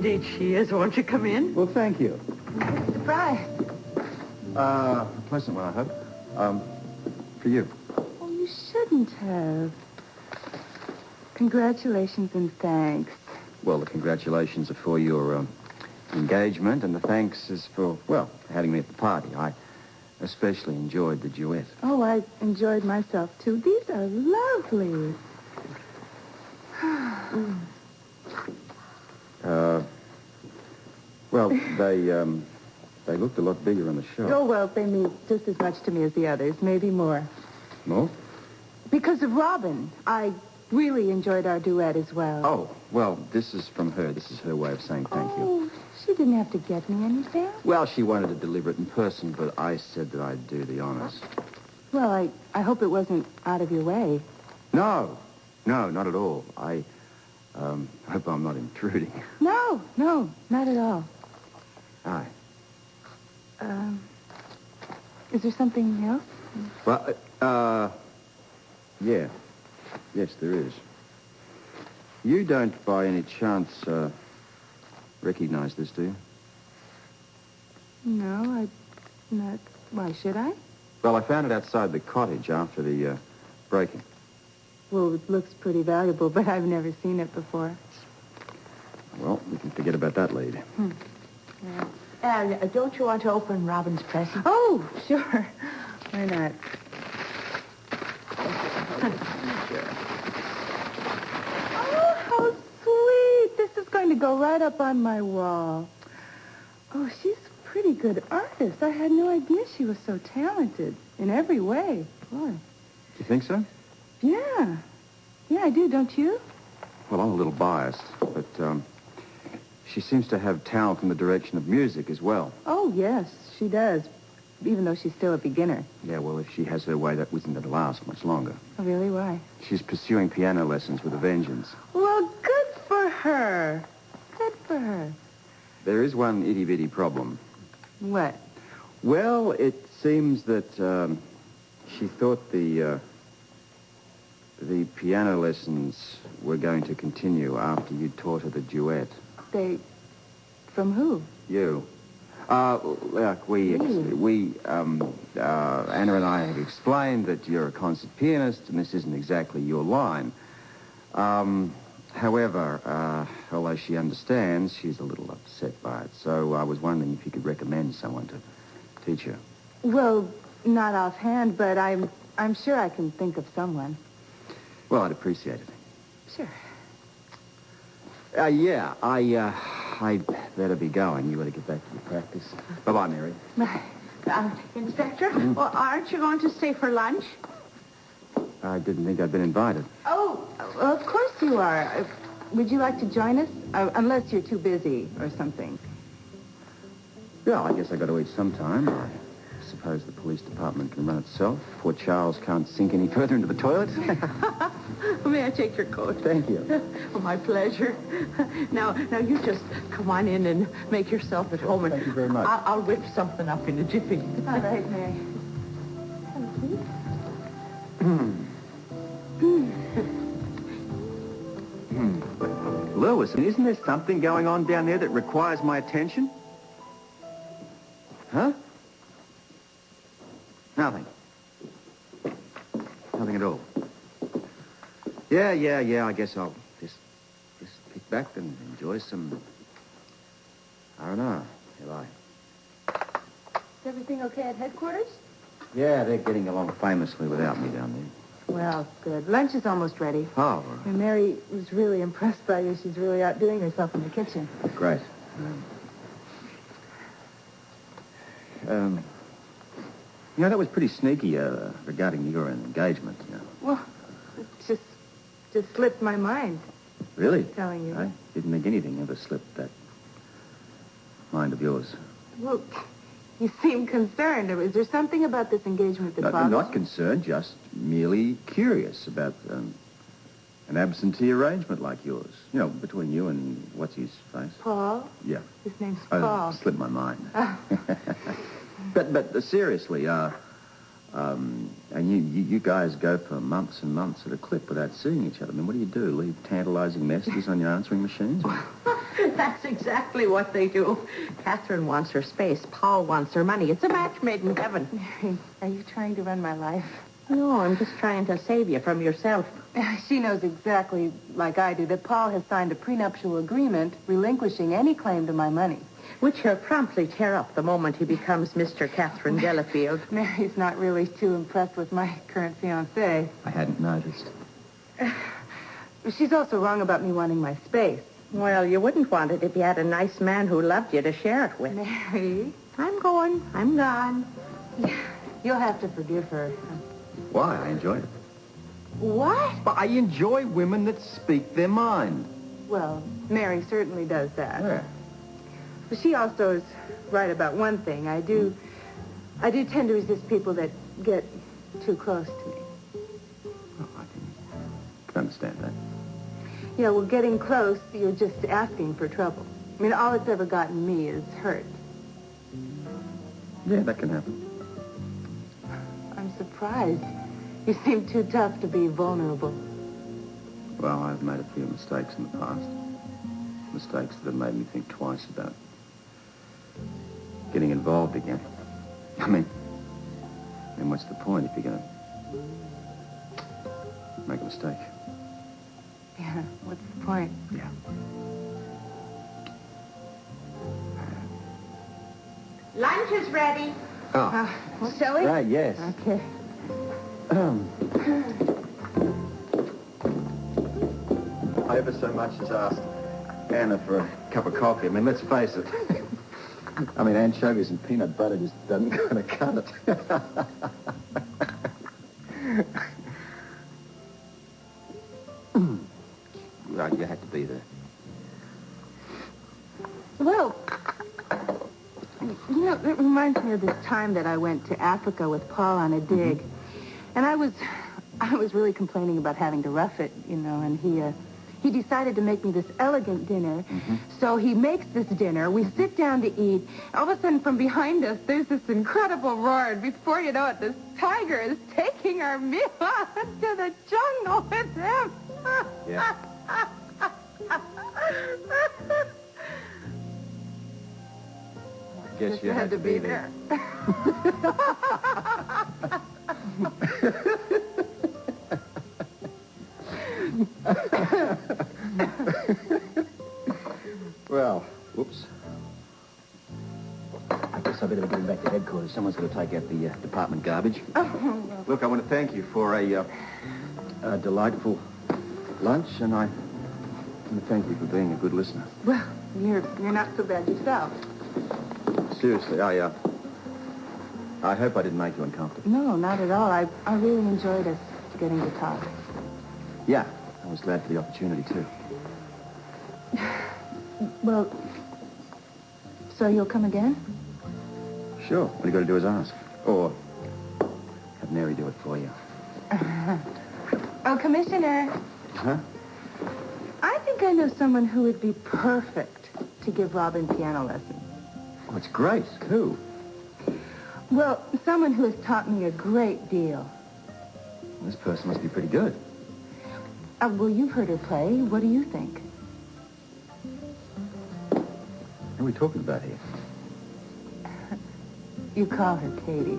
Indeed she is. Won't you come in? Well, thank you. Surprise. A pleasant one, I hope. For you. Oh, you shouldn't have. Congratulations and thanks. Well, the congratulations are for your engagement, and the thanks is for, well, having me at the party. I especially enjoyed the duet. Oh, I enjoyed myself, too. These are lovely. Well, they looked a lot bigger in the show. Oh, well, they mean just as much to me as the others, maybe more. More? Because of Robin. I really enjoyed our duet as well. Oh, well, this is from her. This is her way of saying thank you. Oh, she didn't have to get me anything. Well, she wanted to deliver it in person, but I said that I'd do the honors. Well, I hope it wasn't out of your way. No, not at all. I hope I'm not intruding. No, not at all. Aye. Is there something else? Well, yeah. Yes, there is. You don't, by any chance, recognize this, do you? No, not. Why should I? Well, I found it outside the cottage after the break-in. Well, it looks pretty valuable, but I've never seen it before. Well, we can forget about that lead. Yeah. And don't you want to open Robin's present? Oh, sure. Why not? Oh, how sweet. This is going to go right up on my wall. Oh, she's a pretty good artist. I had no idea she was so talented in every way. Boy. You think so? Yeah. Yeah, I do, don't you? Well, I'm a little biased, but she seems to have talent in the direction of music as well. Oh, yes, she does, even though she's still a beginner. Yeah, well, if she has her way, that isn't going to last much longer. Oh, really? Why? She's pursuing piano lessons with a vengeance. Well, good for her. Good for her. There is one itty-bitty problem. What? Well, it seems that she thought the piano lessons were going to continue after you taught her the duet. From who? You. Look, Anna and I have explained that you're a concert pianist, and this isn't exactly your line. However, although she understands, she's a little upset by it. So I was wondering if you could recommend someone to teach her. Well, not offhand, but I'm sure I can think of someone. Well, I'd appreciate it. Sure. Yeah, I better be going. You better get back to your practice. Bye-bye, Mary. Inspector, well, aren't you going to stay for lunch? I didn't think I'd been invited. Oh, well, of course you are. Would you like to join us? Unless you're too busy or something. Yeah, I guess I got to eat sometime. I suppose the police department can run itself. Poor Charles can't sink any further into the toilet. May I take your coat? Thank you. Oh, my pleasure. Now you just come on in and make yourself at home. Thank you very much. I'll whip something up in a jiffy. All right, Mary. Louis, isn't there something going on down there that requires my attention? Huh? Nothing. Nothing at all. Yeah, I guess I'll just kick back and enjoy some R&R. Goodbye. Is everything okay at headquarters? Yeah, they're getting along famously without me down there. Well, good. Lunch is almost ready. Oh, And Mary was really impressed by you. She's really outdoing herself in the kitchen. great. That was pretty sneaky regarding your engagement. Well, it just slipped my mind. Really? Telling you. I didn't think anything ever slipped that mind of yours. Well, you seem concerned. Is there something about this engagement that bothers Not you? concerned, just merely curious about an absentee arrangement like yours. Between you and what's his face? Paul? Yeah. His name's Paul. Slipped my mind. But seriously, and you guys go for months and months at a clip without seeing each other. I mean, what do? Leave tantalizing messages on your answering machines? That's exactly what they do. Catherine wants her space. Paul wants her money. It's a match made in heaven. Mary, are you trying to run my life? No, I'm just trying to save you from yourself. She knows exactly, like I do, that Paul has signed a prenuptial agreement relinquishing any claim to my money. Which he'll promptly tear up the moment he becomes Mr. Catherine Delafield. Mary's not really too impressed with my current fiancé. I hadn't noticed. She's also wrong about me wanting my space. Well, you wouldn't want it if you had a nice man who loved you to share it with. Mary? I'm going. I'm gone. You'll have to forgive her. Why? I enjoy it. What? But I enjoy women that speak their mind. Well, Mary certainly does that. Yeah. But she also is right about one thing. I do tend to resist people that get too close to me. Oh, I can understand that. Yeah, well, getting close, you're just asking for trouble. I mean, all it's ever gotten me is hurt. Yeah, that can happen. I'm surprised. You seem too tough to be vulnerable. Well, I've made a few mistakes in the past. Mistakes that have made me think twice about getting involved again. I mean, what's the point if you're going to make a mistake? Yeah, what's the point? Yeah. Lunch is ready. Oh, Shall we? right, yes. Okay. I ever so much as asked Anna for a cup of coffee. I mean, let's face it. I mean, anchovies and peanut butter just doesn't kind of cut it. Right, you had to be there. Well, you know, it reminds me of this time that I went to Africa with Paul on a dig. And I was really complaining about having to rough it, you know, and he decided to make me this elegant dinner. So he makes this dinner. We sit down to eat. All of a sudden, from behind us, there's this incredible roar. And before you know it, this tiger is taking our meal to the jungle with him. Yeah. Guess you had to be there. Well, whoops. I guess I better be getting back to headquarters. Someone's going to take out the department garbage. Look, I want to thank you for a delightful lunch, and I want to thank you for being a good listener. Well, you're not so bad yourself. Seriously, I hope I didn't make you uncomfortable. No, not at all. I really enjoyed us getting to talk. Yeah, I was glad for the opportunity, too. Well, so you'll come again? Sure. All you got to do is ask. Or have Mary do it for you. Oh, Commissioner. Huh? I think I know someone who would be perfect to give Robin piano lessons. Oh, it's great. Who? Well, someone who has taught me a great deal. This person must be pretty good. Well, you've heard her play. What do you think? What are we talking about here? You call her Katie.